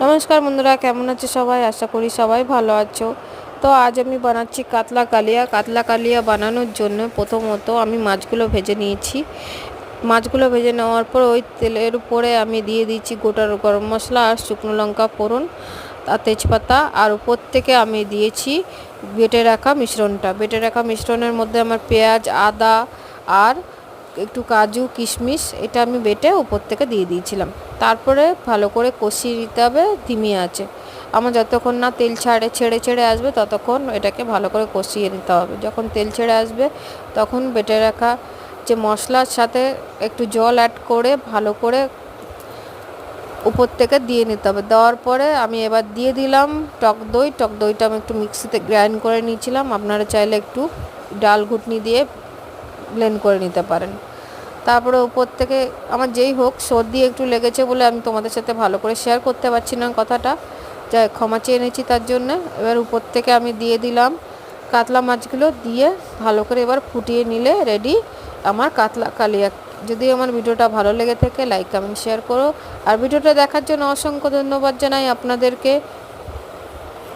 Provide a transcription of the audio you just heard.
নমস্কার বন্ধুরা, কেমন আছো সবাই? আশা করি সবাই ভালো আছো। তো আজ আমি বানাচ্ছি কাতলা কালিয়া। কাতলা কালিয়া বানানোর জন্য প্রথমত আমি মাছগুলো ভেজে নিয়েছি। মাছগুলো ভেজে নেওয়ার পর ওই তেলের উপরে আমি দিয়ে দিচ্ছি গোটা গরম মশলা আর শুকনো লঙ্কা ফোড়ন আর তেজপাতা, আর উপর থেকে আমি দিয়েছি বেটে রাখা মিশ্রণটা। বেটে রাখা মিশ্রণের মধ্যে আমার পেঁয়াজ, আদা আর একটু কাজু কিশমিশ এটা আমি বেটে উপর থেকে দিয়ে দিয়েছিলাম। তারপরে ভালো করে কষিয়ে নিতে হবে ধিমি আঁচে। আমার যতক্ষণ না তেল ছেড়ে আসবে ততক্ষণ এটাকে ভালো করে কষিয়ে নিতে হবে। যখন তেল ছেড়ে আসবে তখন বেটে রাখা যে মশলার সাথে একটু জল অ্যাড করে ভালো করে উপর থেকে দিয়ে নিতে হবে। দেওয়ার পরে আমি এবার দিয়ে দিলাম টক দই। টক দইটা আমি একটু মিক্সিতে গ্রাইন্ড করে নিয়েছিলাম। আপনারা চাইলে একটু ডাল ঘুটনি দিয়ে ব্লেন্ড করে নিতে পারেন। তারপরে উপর থেকে আমার যেই হোক সর্দি একটু লেগেছে বলে আমি তোমাদের সাথে ভালো করে শেয়ার করতে পারছি না কথাটা, যাই ক্ষমা চেয়ে নিয়েছি তার জন্য। এবার উপর থেকে আমি দিয়ে দিলাম কাতলা মাছগুলো, দিয়ে ভালো করে এবার ফুটিয়ে নিলে রেডি আমার কাতলা কালিয়া। যদি আমার ভিডিওটা ভালো লেগে থাকে লাইক কমেন্ট শেয়ার করো। আর ভিডিওটা দেখার জন্য অসংখ্য ধন্যবাদ জানাই আপনাদেরকে।